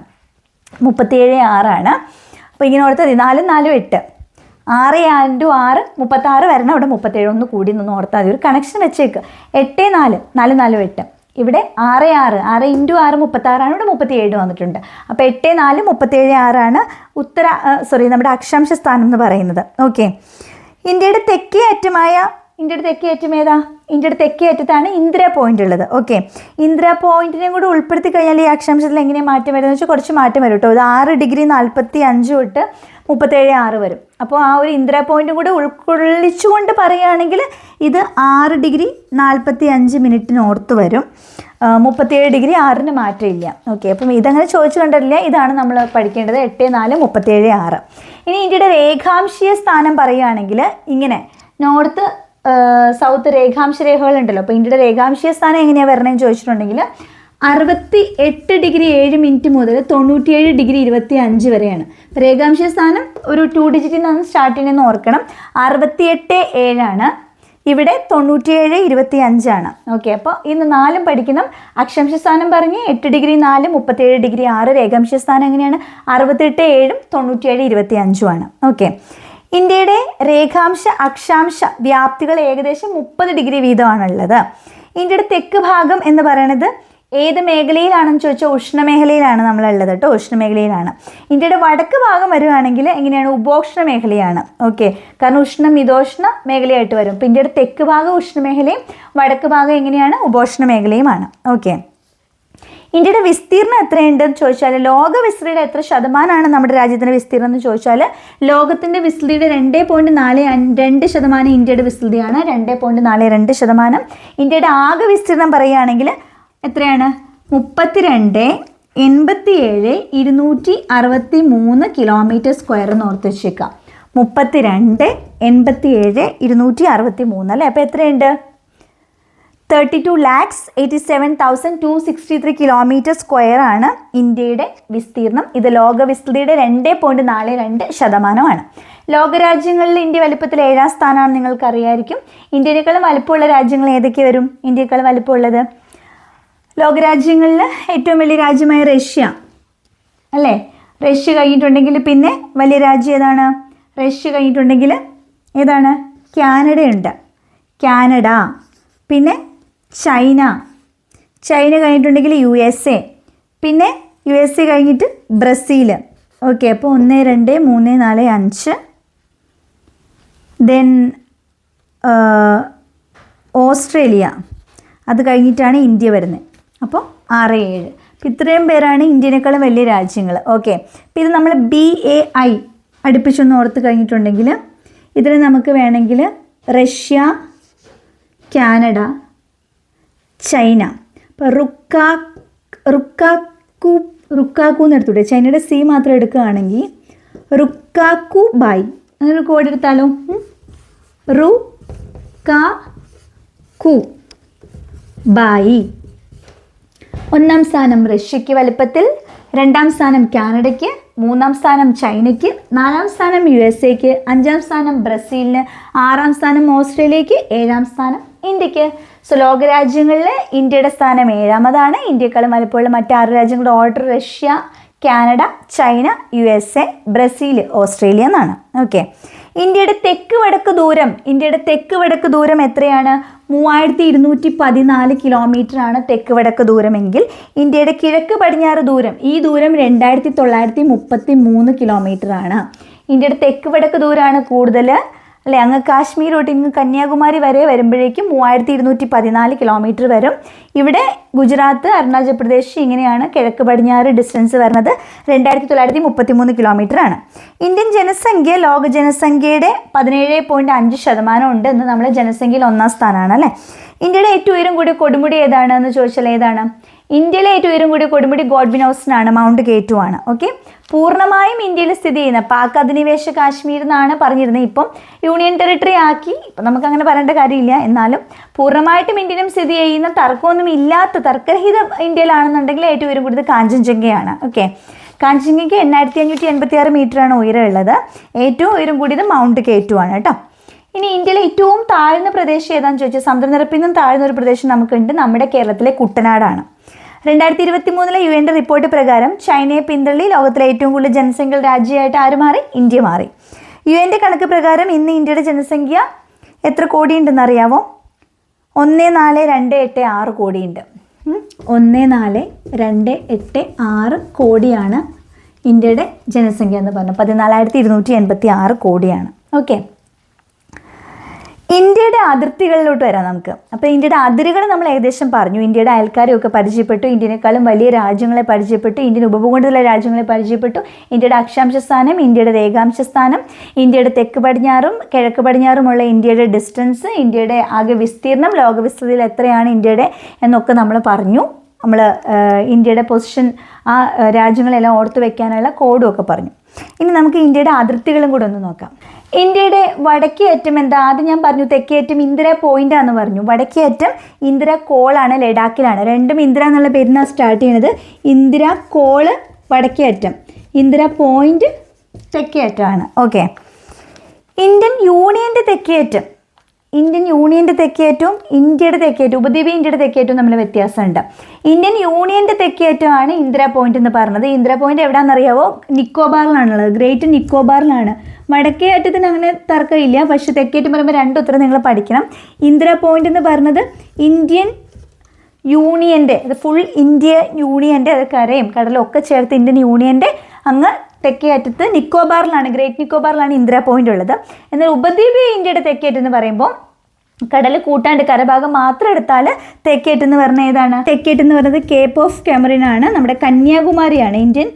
37 6 ആണ്. അപ്പോൾ ഇങ്ങനെ ഓർത്താൽ 4 4 8, 6 × 6 36 വരണം. അവിടെ 37 ഒന്ന് കൂടി നിന്ന് ഓർത്താൽ മതി, ഒരു കണക്ഷൻ വെച്ചേക്ക്. 8 4 4 4 8. ഇവിടെ 6 6 6 × 6 36 ആണ്. ഇവിടെ 37 വന്നിട്ടുണ്ട്. അപ്പോൾ 8 4 37 6 ആണ് നമ്മുടെ അക്ഷാംശ സ്ഥാനം എന്ന് പറയുന്നത്. ഓക്കെ, ഇന്ത്യയുടെ തെക്കേ അറ്റം ഏതാ? ഇന്ത്യയുടെ തെക്കേ അറ്റത്താണ് ഇന്ദിര പോയിന്റ് ഉള്ളത്. ഓക്കെ, ഇന്ദിര പോയിന്റിനെയും കൂടി ഉൾപ്പെടുത്തി കഴിഞ്ഞാൽ ഈ അക്ഷാംശത്തിൽ എങ്ങനെ മാറ്റം വരുന്നത് വെച്ചാൽ കുറച്ച് മാറ്റം വരും കേട്ടോ. ഇത് 6 ഡിഗ്രി 45 തൊട്ട് 37.6 വരും. അപ്പോൾ ആ ഒരു ഇന്ദിര പോയിന്റും കൂടി ഉൾക്കൊള്ളിച്ചുകൊണ്ട് പറയുകയാണെങ്കിൽ ഇത് 6 ഡിഗ്രി 45 മിനിറ്റിന് ഓർത്ത് വരും. 37 ഡിഗ്രി 6ന് മാറ്റമില്ല. ഓക്കെ, അപ്പം ഇതങ്ങനെ ചോദിച്ചു കണ്ടിട്ടില്ല. ഇതാണ് നമ്മൾ പഠിക്കേണ്ടത്. 8, 4, 37, 6. ഇനി ഇന്ത്യയുടെ രേഖാംശീയ സ്ഥാനം പറയുകയാണെങ്കിൽ ഇങ്ങനെ നോർത്ത് സൗത്ത് രേഖാംശ രേഖകളുണ്ടല്ലോ. അപ്പോൾ ഇന്ത്യയുടെ രേഖാംശീയ സ്ഥാനം എങ്ങനെയാണ് വരണമെന്ന് ചോദിച്ചിട്ടുണ്ടെങ്കിൽ 68 ഡിഗ്രി 7 മിനിറ്റ് മുതൽ 97 ഡിഗ്രി 25 വരെയാണ്. രേഖാംശീയ സ്ഥാനം ഒരു 2 ഡിജിറ്റിൽ നിന്ന് സ്റ്റാർട്ട് ചെയ്യണമെന്ന് ഓർക്കണം. 68.7 ആണ്. ഇവിടെ 97.25 ആണ്. ഓക്കെ, അപ്പോൾ ഇന്ന് 4 പഠിക്കണം. അക്ഷാംശ സ്ഥാനം പറഞ്ഞ് 8 ഡിഗ്രി 4, 37 ഡിഗ്രി 6. രേഖാംശ സ്ഥാനം എങ്ങനെയാണ്? 68.7, 97.25 ആണ്. ഓക്കെ, ഇന്ത്യയുടെ രേഖാംശ അക്ഷാംശ വ്യാപ്തികൾ ഏകദേശം 30 ഡിഗ്രി വീതമാണുള്ളത്. ഇന്ത്യയുടെ തെക്ക് ഭാഗം എന്ന് പറയുന്നത് ഏത് മേഖലയിലാണെന്ന് ചോദിച്ചാൽ ഉഷ്ണമേഖലയിലാണ് നമ്മളുള്ളത് കേട്ടോ. ഉഷ്ണമേഖലയിലാണ്. ഇന്ത്യയുടെ വടക്ക് ഭാഗം വരുവാണെങ്കിൽ എങ്ങനെയാണ്? ഉപോഷ്ണ മേഖലയാണ്. ഓക്കെ, കാരണം ഉഷ്ണ മിതോഷ്ണ മേഖലയായിട്ട് വരും. അപ്പോൾ ഇന്ത്യയുടെ തെക്ക് ഭാഗം ഉഷ്ണമേഖലയും വടക്ക് ഭാഗം എങ്ങനെയാണ്? ഉപോഷ്ണ മേഖലയുമാണ്. ഓക്കെ, ഇന്ത്യയുടെ വിസ്തീർണം എത്രയുണ്ടെന്ന് ചോദിച്ചാൽ ലോക വിസ്തൃതിയുടെ എത്ര ശതമാനമാണ് നമ്മുടെ രാജ്യത്തിൻ്റെ വിസ്തീർണം എന്ന് ചോദിച്ചാൽ ലോകത്തിൻ്റെ വിസ്തൃതിയുടെ 2.42% ഇന്ത്യയുടെ വിസ്തൃതിയാണ്. 2.42%. ഇന്ത്യയുടെ ആകെ വിസ്തീർണം പറയുകയാണെങ്കിൽ എത്രയാണ്? 32,87,263 കിലോമീറ്റർ സ്ക്വയർ എന്ന് ഓർത്ത് വെച്ചേക്കാം. 32,87,263 അല്ലേ? അപ്പോൾ എത്രയുണ്ട്? 32,87,263 കിലോമീറ്റർ സ്ക്വയർ ആണ് ഇന്ത്യയുടെ വിസ്തീർണം. ഇത് ലോക വിസ്തൃതിയുടെ 2.42%. ലോകരാജ്യങ്ങളിൽ ഇന്ത്യ വലിപ്പത്തിൽ 7ാം സ്ഥാനമാണ്. നിങ്ങൾക്കറിയായിരിക്കും. ഇന്ത്യയേക്കാളും വലിപ്പമുള്ള രാജ്യങ്ങൾ ഏതൊക്കെ വരും? ഇന്ത്യയേക്കാളും വലിപ്പമുള്ളത് ലോകരാജ്യങ്ങളിൽ ഏറ്റവും വലിയ രാജ്യമായ റഷ്യ അല്ലേ? റഷ്യ കഴിഞ്ഞിട്ടുണ്ടെങ്കിൽ പിന്നെ വലിയ രാജ്യം ഏതാണ്? റഷ്യ കഴിഞ്ഞിട്ടുണ്ടെങ്കിൽ ഏതാണ്? കാനഡയുണ്ട്. കാനഡ. പിന്നെ ചൈന കഴിഞ്ഞിട്ടുണ്ടെങ്കിൽ USA. പിന്നെ USA കഴിഞ്ഞിട്ട് ബ്രസീൽ. ഓക്കെ, അപ്പോൾ 1, 2, 3, 4, 5. Then Australia. അത് കഴിഞ്ഞിട്ടാണ് ഇന്ത്യ വരുന്നത്. അപ്പോൾ 6, 7. അപ്പോൾ ഇത്രയും പേരാണ് ഇന്ത്യനേക്കാളും വലിയ രാജ്യങ്ങൾ. ഓക്കെ, അപ്പോൾ ഇത് നമ്മൾ BAI അടുപ്പിച്ചൊന്ന് ഓർത്ത് കഴിഞ്ഞിട്ടുണ്ടെങ്കിൽ ഇതിൽ നമുക്ക് വേണമെങ്കിൽ റഷ്യ, കാനഡ, ചൈന. അപ്പോൾ റുക്കാക്കു എന്ന് എടുത്തൂടെ? ചൈനയുടെ C മാത്രം എടുക്കുകയാണെങ്കിൽ റുക്കാക്കു ബായ്. അങ്ങനെ കോഡ് എടുത്താലോ? റുക്കാക്കു ബായി. 1ാം സ്ഥാനം റഷ്യക്ക് വലിപ്പത്തിൽ, 2ാം സ്ഥാനം കാനഡയ്ക്ക്, 3ാം സ്ഥാനം ചൈനയ്ക്ക്, 4ാം സ്ഥാനം USAക്ക്, 5ാം സ്ഥാനം ബ്രസീലിന്, 6ാം സ്ഥാനം ഓസ്ട്രേലിയക്ക്, 7ാം സ്ഥാനം ഇന്ത്യക്ക്. സോ ലോകരാജ്യങ്ങളിൽ ഇന്ത്യയുടെ സ്ഥാനം 7ാമതാണ്. ഇന്ത്യക്കാളും വലിപ്പമുള്ള മറ്റ് 6 രാജ്യങ്ങളുടെ order Russia, Canada, China, USA, Brazil, Australia എന്നാണ്. ഓക്കെ, ഇന്ത്യയുടെ തെക്ക് വടക്ക് ദൂരം എത്രയാണ്? 3214 കിലോമീറ്റർ ആണ് തെക്ക് വടക്ക് ദൂരമെങ്കിൽ ഇന്ത്യയുടെ കിഴക്ക് പടിഞ്ഞാറ് ദൂരം, ഈ ദൂരം 2933 കിലോമീറ്റർ ആണ്. ഇന്ത്യയുടെ തെക്ക് വടക്ക് ദൂരമാണ് കൂടുതൽ അല്ലേ? അങ്ങ് കാശ്മീർ തൊട്ട് ഇങ്ങ് കന്യാകുമാരി വരെ വരുമ്പോഴേക്കും 3214 കിലോമീറ്റർ വരും. ഇവിടെ ഗുജറാത്ത്, അരുണാചൽ പ്രദേശ് ഇങ്ങനെയാണ് കിഴക്ക് പടിഞ്ഞാറ് ഡിസ്റ്റൻസ് വരുന്നത്. 2933 കിലോമീറ്റർ ആണ്. ഇന്ത്യൻ ജനസംഖ്യ ലോക ജനസംഖ്യയുടെ 17.5% ഉണ്ട് എന്ന് നമ്മുടെ ജനസംഖ്യയിൽ 1ാം സ്ഥാനമാണ് അല്ലേ? ഇന്ത്യയുടെ ഏറ്റവും ഉയരം കൂടിയ കൊടുമുടി ഏതാണ് എന്ന് ചോദിച്ചാൽ ഏതാണ്? ഇന്ത്യയിലെ ഏറ്റവും ഉയരം കൂടിയ കൊടുമുടി ഗോഡ്ബിൻ ഹൗസിനാണ്. മൗണ്ട് K2 ആണ്. ഓക്കെ, പൂർണ്ണമായും ഇന്ത്യയിൽ സ്ഥിതി ചെയ്യുന്ന പാക് അധിനിവേശ കാശ്മീർ എന്നാണ് പറഞ്ഞിരുന്നത്. ഇപ്പം യൂണിയൻ ടെറിട്ടറി ആക്കി. ഇപ്പം നമുക്കങ്ങനെ പറയേണ്ട കാര്യമില്ല. എന്നാലും പൂർണ്ണമായിട്ടും ഇന്ത്യയിലും സ്ഥിതി ചെയ്യുന്ന തർക്കമൊന്നും ഇല്ലാത്ത തർക്കരഹിത ഇന്ത്യയിലാണെന്നുണ്ടെങ്കിൽ ഏറ്റവും ഉയരം കൂടിയത് കാഞ്ചൻജംഗയാണ്. ഓക്കെ, കാഞ്ചൻജംഗയ്ക്ക് 8586 മീറ്ററാണ് ഉയരമുള്ളത്. ഏറ്റവും ഉയരം കൂടിയത് മൗണ്ട് K2 ആണ് കേട്ടോ. ഇനി ഇന്ത്യയിലെ ഏറ്റവും താഴ്ന്ന പ്രദേശം ഏതാണെന്ന് ചോദിച്ചാൽ സമുദ്രനിരപ്പിൽ നിന്നും താഴ്ന്ന ഒരു പ്രദേശം നമുക്കുണ്ട്. നമ്മുടെ കേരളത്തിലെ കുട്ടനാടാണ്. 2023 UN റിപ്പോർട്ട് പ്രകാരം ചൈനയെ പിന്തള്ളി ലോകത്തിലെ ഏറ്റവും കൂടുതൽ ജനസംഖ്യയുള്ള രാജ്യമായിട്ട് ആര് മാറി? ഇന്ത്യ മാറി. UN കണക്ക് പ്രകാരം ഇന്ന് ഇന്ത്യയുടെ ജനസംഖ്യ എത്ര കോടിയുണ്ടെന്ന് അറിയാമോ? 14,286 കോടിയുണ്ട്. 14,286 കോടിയാണ് ഇന്ത്യയുടെ ജനസംഖ്യ എന്ന് പറഞ്ഞു. 14,286 കോടിയാണ്. ഓക്കെ, ഇന്ത്യയുടെ അതിർത്തികളിലോട്ട് വരാം നമുക്ക്. അപ്പോൾ ഇന്ത്യയുടെ അതിരുകൾ നമ്മൾ ഏകദേശം പറഞ്ഞു. ഇന്ത്യയുടെ അയൽക്കാരെയൊക്കെ പരിചയപ്പെട്ടു, ഇന്ത്യനേക്കാളും വലിയ രാജ്യങ്ങളെ പരിചയപ്പെട്ടു, ഇന്ത്യൻ ഉപഭൂഖണ്ഡത്തിലെ രാജ്യങ്ങളെ പരിചയപ്പെട്ടു, ഇന്ത്യയുടെ അക്ഷാംശ സ്ഥാനം, ഇന്ത്യയുടെ രേഖാംശ സ്ഥാനം, ഇന്ത്യയുടെ തെക്ക് പടിഞ്ഞാറും കിഴക്ക് പടിഞ്ഞാറുമുള്ള ഇന്ത്യയുടെ ഡിസ്റ്റൻസ്, ഇന്ത്യയുടെ ആകെ വിസ്തീർണം, ലോകവിസ്തൃതിയിൽ എത്രയാണ് ഇന്ത്യയുടെ എന്നൊക്കെ നമ്മൾ പറഞ്ഞു. നമ്മൾ ഇന്ത്യയുടെ പൊസിഷൻ, ആ രാജ്യങ്ങളെല്ലാം ഓർത്ത് വെക്കാനുള്ള കോഡും ഒക്കെ പറഞ്ഞു. ഇനി നമുക്ക് ഇന്ത്യയുടെ അതിർത്തികളും കൂടെ ഒന്ന് നോക്കാം. ഇന്ത്യയുടെ വടക്കേ അറ്റം എന്താ? ആദ്യം ഞാൻ പറഞ്ഞു തെക്കേ അറ്റം ഇന്ദിര പോയിന്റാന്ന് പറഞ്ഞു. വടക്കേ അറ്റം ഇന്ദിര കോളാണ്, ലഡാക്കിലാണ്. രണ്ടും ഇന്ദിര എന്നുള്ള പേരിനാണ് സ്റ്റാർട്ട് ചെയ്യുന്നത്. ഇന്ദിര കോള് വടക്കേ അറ്റം, ഇന്ദിര പോയിന്റ് തെക്കേ അറ്റമാണ്. ഓക്കെ. ഇന്ത്യൻ യൂണിയൻ്റെ തെക്കേ അറ്റം, ഇന്ത്യൻ യൂണിയൻ്റെ തെക്കേറ്റവും ഇന്ത്യയുടെ തെക്കേറ്റവും, ഉപദ്വീപീയ ഇന്ത്യയുടെ തെക്കേറ്റവും തമ്മിൽ വ്യത്യാസമുണ്ട്. ഇന്ത്യൻ യൂണിയൻ്റെ തെക്കേറ്റമാണ് ഇന്ദിര പോയിന്റ് എന്ന് പറഞ്ഞത്. ഇന്ദിര പോയിന്റ് എവിടെയാണെന്നറിയാവോ? നിക്കോബാറിലാണുള്ളത്, ഗ്രേറ്റ് നിക്കോബാറിലാണ്. വടക്കേ അറ്റത്തിന് അങ്ങനെ തർക്കമില്ല, പക്ഷേ തെക്കേറ്റം പറയുമ്പോൾ രണ്ട് ഉത്തരം നിങ്ങൾ പഠിക്കണം. ഇന്ദിര പോയിന്റ് എന്ന് പറഞ്ഞത് ഇന്ത്യൻ യൂണിയൻ്റെ, അത് ഫുൾ ഇന്ത്യ യൂണിയൻ്റെ, അത് കരയും കടലും ഒക്കെ ചേർത്ത് ഇന്ത്യൻ യൂണിയൻ്റെ അങ്ങ് തെക്കേ അറ്റത്ത് നിക്കോബാറിലാണ്, ഗ്രേറ്റ് നിക്കോബാറിലാണ് ഇന്ദിര പോയിന്റ് ഉള്ളത്. എന്നാൽ ഉപദ്വീപീയ ഇന്ത്യയുടെ തെക്കേറ്റം എന്ന് പറയുമ്പോൾ കടൽ കൂട്ടാണ്ട് കരഭാഗം മാത്രം എടുത്താൽ തെക്കേറ്റം എന്ന് പറഞ്ഞാൽ ഏതാണ്? തെക്കേറ്റം എന്ന് പറയുന്നത് കേപ്പ് ഓഫ് കാമറീൻ ആണ്, നമ്മുടെ കന്യാകുമാരിയാണ്. ഇന്ത്യൻ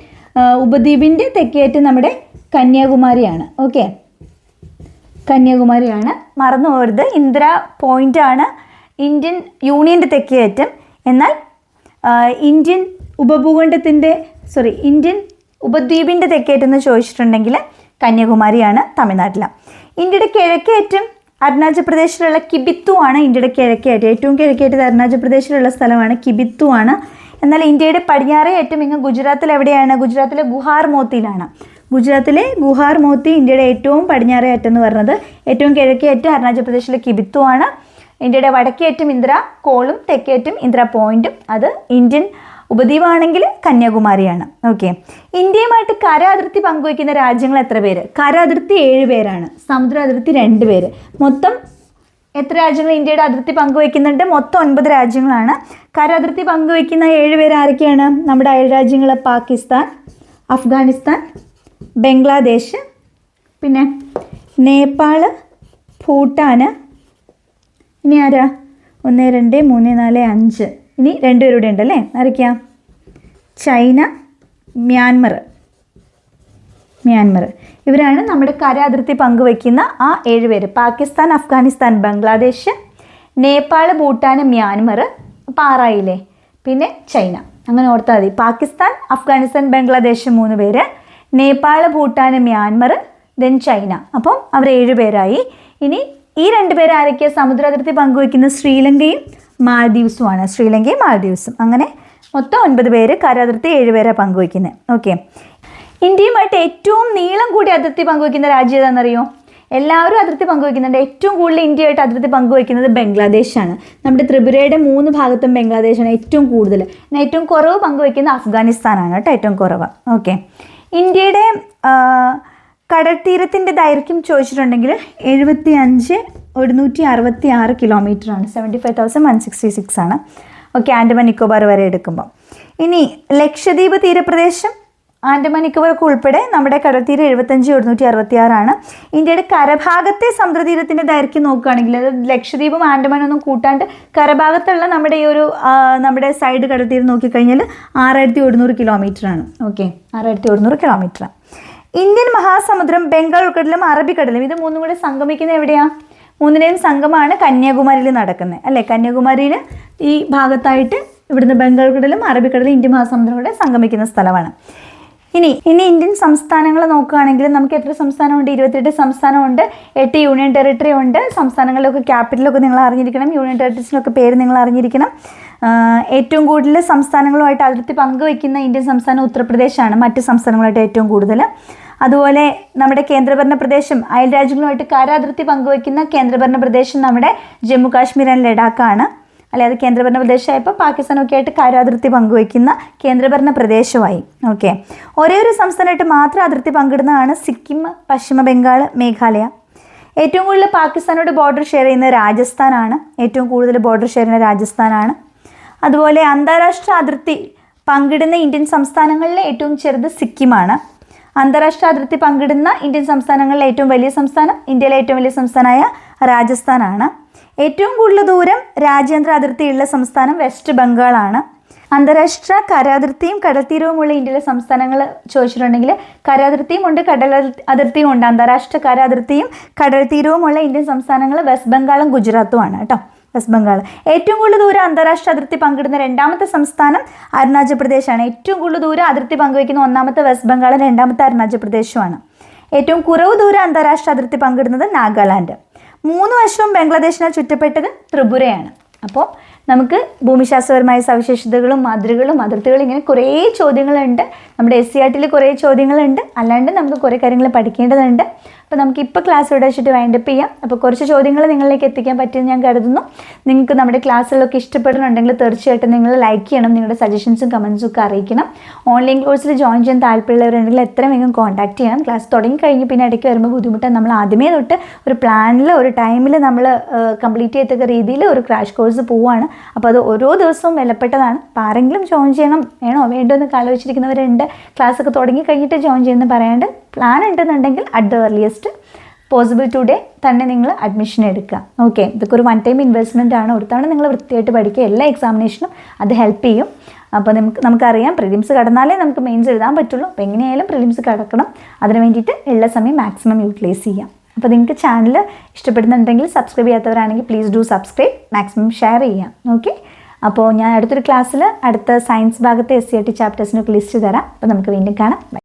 ഉപദ്വീപിൻ്റെ തെക്കേറ്റം നമ്മുടെ കന്യാകുമാരിയാണ്. ഓക്കെ, കന്യാകുമാരിയാണ്, മറന്നു പോകരുത്. ഇന്ദിര പോയിൻ്റാണ് ഇന്ത്യൻ യൂണിയൻ്റെ തെക്കേറ്റം. എന്നാൽ ഇന്ത്യൻ ഇന്ത്യൻ ഉപദ്വീപിൻ്റെ തെക്കേറ്റം എന്ന് ചോദിച്ചിട്ടുണ്ടെങ്കിൽ കന്യാകുമാരിയാണ്, തമിഴ്നാട്ടിലാണ്. ഇന്ത്യയുടെ കിഴക്കേറ്റം അരുണാചൽ പ്രദേശിലുള്ള കിബിത്തു ആണ്. ഇന്ത്യയുടെ കിഴക്കേറ്റം, ഏറ്റവും കിഴക്കേറ്റത് അരുണാചൽ പ്രദേശിലുള്ള സ്ഥലമാണ്, കിബിത്തു ആണ്. എന്നാൽ ഇന്ത്യയുടെ പടിഞ്ഞാറേ അറ്റം ഇങ്ങ് ഗുജറാത്തിൽ എവിടെയാണ്? ഗുജറാത്തിലെ ഗുഹാർ മോത്തിയിലാണ്. ഗുജറാത്തിലെ ഗുഹാർ മോത്തി ഇന്ത്യയുടെ ഏറ്റവും പടിഞ്ഞാറേ അറ്റം എന്ന് പറയുന്നത്. ഏറ്റവും കിഴക്കേ അറ്റം അരുണാചൽ പ്രദേശിലെ കിബിത്തു ആണ്. ഇന്ത്യയുടെ വടക്കേ അറ്റം ഇന്ദിര കോളും തെക്കേറ്റം ഇന്ദിര പോയിന്റും, അത് ഇന്ത്യൻ ഉപദ്വീപാണെങ്കിൽ കന്യാകുമാരിയാണ്. ഓക്കെ. ഇന്ത്യയുമായിട്ട് കര അതിർത്തി പങ്കുവയ്ക്കുന്ന രാജ്യങ്ങൾ എത്ര പേര്? കര അതിർത്തി 7 പേരാണ്, സമുദ്ര അതിർത്തി 2 പേര്. മൊത്തം എത്ര രാജ്യങ്ങൾ ഇന്ത്യയുടെ അതിർത്തി പങ്കുവയ്ക്കുന്നുണ്ട്? മൊത്തം 9 രാജ്യങ്ങളാണ്. കര അതിർത്തി പങ്കുവയ്ക്കുന്ന 7 പേര് ആരൊക്കെയാണ്? നമ്മുടെ അയൽ രാജ്യങ്ങൾ പാകിസ്ഥാൻ, അഫ്ഗാനിസ്ഥാൻ, ബംഗ്ലാദേശ്, പിന്നെ നേപ്പാൾ, ഭൂട്ടാൻ, ഇനി ആരാ? 1 2 3 4 5, ഇനി 2 പേരുടെ ഉണ്ടല്ലേ, ആരൊക്കെയാ? China, Myanmar. ഇവരാണ് നമ്മുടെ കര അതിർത്തി പങ്കുവയ്ക്കുന്ന ആ 7 പേര്. പാകിസ്ഥാൻ, അഫ്ഗാനിസ്ഥാൻ, ബംഗ്ലാദേശ്, നേപ്പാൾ, ഭൂട്ടാൻ, മ്യാൻമർ. അപ്പോൾ 6 ആയില്ലേ? പിന്നെ ചൈന. അങ്ങനെ ഓർത്താൽ മതി. പാകിസ്ഥാൻ, അഫ്ഗാനിസ്ഥാൻ, ബംഗ്ലാദേശ് 3 പേര്, Nepal, Bhutan, Myanmar, then China. അപ്പം അവർ 7 പേരായി. ഇനി ഈ 2 പേര് ആരൊക്കെയാണ് സമുദ്ര അതിർത്തി പങ്കുവയ്ക്കുന്നത്? ശ്രീലങ്കയും മാൽദീവ്സുമാണ്. ശ്രീലങ്കയും മാൽദീവ്സും. അങ്ങനെ മൊത്തം 9 പേര്, കര അതിർത്തി 7 പേരാണ് പങ്കുവയ്ക്കുന്നത്. ഓക്കെ. ഇന്ത്യയുമായിട്ട് ഏറ്റവും നീളം കൂടി അതിർത്തി പങ്കുവയ്ക്കുന്ന രാജ്യം ഏതാണെന്നറിയോ? എല്ലാവരും അതിർത്തി പങ്കുവയ്ക്കുന്നുണ്ട്. ഏറ്റവും കൂടുതൽ ഇന്ത്യയായിട്ട് അതിർത്തി പങ്കുവയ്ക്കുന്നത് ബംഗ്ലാദേശാണ്. നമ്മുടെ ത്രിപുരയുടെ 3 ഭാഗത്തും ബംഗ്ലാദേശാണ് ഏറ്റവും കൂടുതൽ. ഏറ്റവും കുറവ് പങ്കുവയ്ക്കുന്നത് അഫ്ഗാനിസ്ഥാനാണ് കേട്ടോ, ഏറ്റവും കുറവ്. ഓക്കെ. ഇന്ത്യയുടെ കടൽ തീരത്തിൻ്റെ ദൈർഘ്യം ചോദിച്ചിട്ടുണ്ടെങ്കിൽ 75,166 കിലോമീറ്ററാണ്, 75,166 ആണ്. ഓക്കെ, ആൻഡമാൻ നിക്കോബാർ വരെ എടുക്കുമ്പോൾ. ഇനി ലക്ഷദ്വീപ് തീരപ്രദേശം, ആൻഡമാൻ നിക്കോബാർക്ക് ഉൾപ്പെടെ നമ്മുടെ കടൽ തീരം 75,166 ആണ്. ഇന്ത്യയുടെ കരഭാഗത്തെ സമുദ്രതീരത്തിൻ്റെ ദൈർഘ്യം നോക്കുകയാണെങ്കിൽ, അത് ലക്ഷദ്വീപും ആൻഡമാനൊന്നും കൂട്ടാണ്ട് കരഭാഗത്തുള്ള നമ്മുടെ ഈ ഒരു നമ്മുടെ സൈഡ് കടൽ തീരം നോക്കിക്കഴിഞ്ഞാൽ 6,100 കിലോമീറ്ററാണ്. ഓക്കെ, 6,100 കിലോമീറ്ററാണ്. ഇന്ത്യൻ മഹാസമുദ്രം, ബംഗാൾ ഉൾക്കടലും അറബിക്കടലും, ഇത് മൂന്നും കൂടെ സംഗമിക്കുന്നത് എവിടെയാണ്? മൂന്നിനെയും സംഗമമാണ് കന്യാകുമാരിയിൽ നടക്കുന്നത് അല്ലേ? കന്യാകുമാരിയിൽ ഈ ഭാഗത്തായിട്ട് ഇവിടുന്ന് ബംഗാൾ ഉൾക്കടലും അറബിക്കടലും ഇന്ത്യൻ മഹാസമുദ്രം കൂടെ സംഗമിക്കുന്ന സ്ഥലമാണ്. ഇനി ഇന്ത്യൻ സംസ്ഥാനങ്ങൾ നോക്കുകയാണെങ്കിൽ നമുക്ക് എത്ര സംസ്ഥാനമുണ്ട്? 28 സംസ്ഥാനമുണ്ട്, 8 യൂണിയൻ ടെറിട്ടറി ഉണ്ട്. സംസ്ഥാനങ്ങളിലൊക്കെ ക്യാപിറ്റലൊക്കെ നിങ്ങൾ അറിഞ്ഞിരിക്കണം, യൂണിയൻ ടെറിട്ടറീസിനൊക്കെ പേര് നിങ്ങൾ അറിഞ്ഞിരിക്കണം. ഏറ്റവും കൂടുതൽ സംസ്ഥാനങ്ങളുമായിട്ട് അതിർത്തി പങ്കുവയ്ക്കുന്ന ഇന്ത്യൻ സംസ്ഥാനം ഉത്തർപ്രദേശാണ്, മറ്റ് സംസ്ഥാനങ്ങളുമായിട്ട് ഏറ്റവും കൂടുതൽ. അതുപോലെ നമ്മുടെ കേന്ദ്രഭരണ പ്രദേശം, അയൽ രാജ്യങ്ങളുമായിട്ട് കര അതിർത്തി പങ്കുവയ്ക്കുന്ന കേന്ദ്രഭരണ പ്രദേശം നമ്മുടെ ജമ്മു കാശ്മീർ ആൻഡ് ലഡാക്കാണ്. അല്ലെ, അത് കേന്ദ്രഭരണ പ്രദേശമായപ്പോൾ പാകിസ്ഥാനൊക്കെ ആയിട്ട് കര അതിർത്തി പങ്കുവയ്ക്കുന്ന കേന്ദ്രഭരണ പ്രദേശമായി. ഓക്കെ. ഒരേ ഒരു സംസ്ഥാനമായിട്ട് മാത്രം അതിർത്തി പങ്കിടുന്നതാണ് സിക്കിം, പശ്ചിമ ബംഗാൾ, മേഘാലയ. ഏറ്റവും കൂടുതൽ പാകിസ്ഥാനോട് ബോർഡർ ഷെയർ ചെയ്യുന്നത് രാജസ്ഥാനാണ്. ഏറ്റവും കൂടുതൽ ബോർഡർ ഷെയർ ചെയ്യുന്ന രാജസ്ഥാനാണ്. അതുപോലെ അന്താരാഷ്ട്ര അതിർത്തി പങ്കിടുന്ന ഇന്ത്യൻ സംസ്ഥാനങ്ങളിലെ ഏറ്റവും ചെറുത് സിക്കിമാണ്. അന്താരാഷ്ട്ര അതിർത്തി പങ്കിടുന്ന ഇന്ത്യൻ സംസ്ഥാനങ്ങളിലെ ഏറ്റവും വലിയ സംസ്ഥാനം, ഇന്ത്യയിലെ ഏറ്റവും വലിയ സംസ്ഥാനമായ രാജസ്ഥാനാണ്. ഏറ്റവും കൂടുതൽ ദൂരം രാജ്യാന്തര അതിർത്തിയുള്ള സംസ്ഥാനം വെസ്റ്റ് ബംഗാളാണ്. അന്താരാഷ്ട്ര കരാതിർത്തിയും കടൽത്തീരവുമുള്ള ഇന്ത്യയിലെ സംസ്ഥാനങ്ങൾ ചോദിച്ചിട്ടുണ്ടെങ്കിൽ കരാതിർത്തിയും ഉണ്ട്, കടൽ അതിർത്തിയും ഉണ്ട്. അന്താരാഷ്ട്ര കരാതിർത്തിയും കടൽത്തീരവുമുള്ള ഇന്ത്യൻ സംസ്ഥാനങ്ങൾ വെസ്റ്റ് ബംഗാളും ഗുജറാത്തുമാണ് കേട്ടോ. വെസ്റ്റ് ബംഗാൾ. ഏറ്റവും കൂടുതൽ ദൂരം അന്താരാഷ്ട്ര അതിർത്തി പങ്കിടുന്ന രണ്ടാമത്തെ സംസ്ഥാനം അരുണാചൽ പ്രദേശാണ്. ഏറ്റവും കൂടുതൽ ദൂരം അതിർത്തി പങ്കുവയ്ക്കുന്ന ഒന്നാമത്തെ വെസ്റ്റ് ബംഗാളും രണ്ടാമത്തെ അരുണാചൽ പ്രദേശുമാണ്. ഏറ്റവും കുറവ് ദൂരം അന്താരാഷ്ട്ര അതിർത്തി പങ്കിടുന്നത് നാഗാലാൻഡ്. 3 വശവും ബംഗ്ലാദേശിനാൽ ചുറ്റപ്പെട്ടത് ത്രിപുരയാണ്. അപ്പോൾ നമുക്ക് ഭൂമിശാസ്ത്രപരമായ സവിശേഷതകളും മാതൃകളും അതിർത്തികളും ഇങ്ങനെ കുറേ ചോദ്യങ്ങളുണ്ട്. നമ്മുടെ SCERT കുറേ ചോദ്യങ്ങളുണ്ട്. അല്ലാണ്ട് നമുക്ക് കുറേ കാര്യങ്ങൾ പഠിക്കേണ്ടതുണ്ട്. അപ്പോൾ നമുക്കിപ്പോൾ ക്ലാസ് ഇവിടെ വെച്ചിട്ട് വൈൻഡപ്പ് ചെയ്യാം. അപ്പോൾ കുറച്ച് ചോദ്യങ്ങൾ നിങ്ങളിലേക്ക് എത്തിക്കാൻ പറ്റുമെന്ന് ഞാൻ കരുതുന്നു. നിങ്ങൾക്ക് നമ്മുടെ ക്ലാസ്സുകളൊക്കെ ഇഷ്ടപ്പെടുന്നുണ്ടെങ്കിൽ തീർച്ചയായിട്ടും നിങ്ങൾ ലൈക്ക് ചെയ്യണം. നിങ്ങളുടെ സജഷൻസും കമൻസും ഒക്കെ അറിയിക്കണം. ഓൺലൈൻ കോഴ്സിൽ ജോയിൻ ചെയ്യാൻ താല്പര്യമുള്ളവരുണ്ടെങ്കിൽ എത്രയും വേഗം കോൺടാക്ട് ചെയ്യണം. ക്ലാസ് തുടങ്ങി കഴിഞ്ഞ് പിന്നെ ഇടയ്ക്ക് വരുമ്പോൾ ബുദ്ധിമുട്ടാണ്. നമ്മൾ ആദ്യമേ തൊട്ട് ഒരു പ്ലാനിൽ ഒരു ടൈമിൽ നമ്മൾ കംപ്ലീറ്റ് ചെയ്യത്തക്ക രീതിയിൽ ഒരു ക്രാഷ് കോഴ്സ് പോവുകയാണ്. അപ്പോൾ അത് ഓരോ ദിവസവും വിലപ്പെട്ടതാണ്. അപ്പോൾ ആരെങ്കിലും ജോയിൻ ചെയ്യണം വേണോ വേണ്ടോ എന്നൊക്കെ ആലോചിച്ചിരിക്കുന്നവരുണ്ട്. ക്ലാസ്സൊക്കെ തുടങ്ങി കഴിഞ്ഞിട്ട് ജോയിൻ ചെയ്യുന്ന പറയാണ്ട് പ്ലാൻ ഉണ്ടെന്നുണ്ടെങ്കിൽ at the earliest possible today തന്നെ നിങ്ങൾ അഡ്മിഷൻ എടുക്കുക. ഓക്കെ, ഇതൊക്കെ ഒരു 1 ടൈം ഇൻവെസ്റ്റ്മെൻ്റ് ആണ്. ഒരു തവണ നിങ്ങൾ വൃത്തിയായിട്ട് പഠിക്കുക. എല്ലാ എക്സാമിനേഷനും അത് ഹെൽപ്പ് ചെയ്യും. അപ്പോൾ നമുക്കറിയാം പ്രിലിംസ് കടന്നാലേ നമുക്ക് മെയിൻസ് എഴുതാൻ പറ്റുള്ളൂ. അപ്പോൾ എങ്ങനെയായാലും പ്രിലിംസ് കടക്കണം. അതിന് വേണ്ടിയിട്ട് ഉള്ള സമയം മാക്സിമം യൂട്ടിലൈസ് ചെയ്യാം. അപ്പോൾ നിങ്ങൾക്ക് ചാനൽ ഇഷ്ടപ്പെടുന്നുണ്ടെങ്കിൽ സബ്സ്ക്രൈബ് ചെയ്യാത്തവരാണെങ്കിൽ please do subscribe, maximum share ചെയ്യാം. ഓക്കെ, അപ്പോൾ ഞാൻ അടുത്തൊരു ക്ലാസ്സിൽ അടുത്ത സയൻസ് ഭാഗത്തെ SCERT ചാപ്റ്റേഴ്സിനൊക്കെ ലിസ്റ്റ് തരാം. അപ്പോൾ നമുക്ക് വീണ്ടും കാണാം.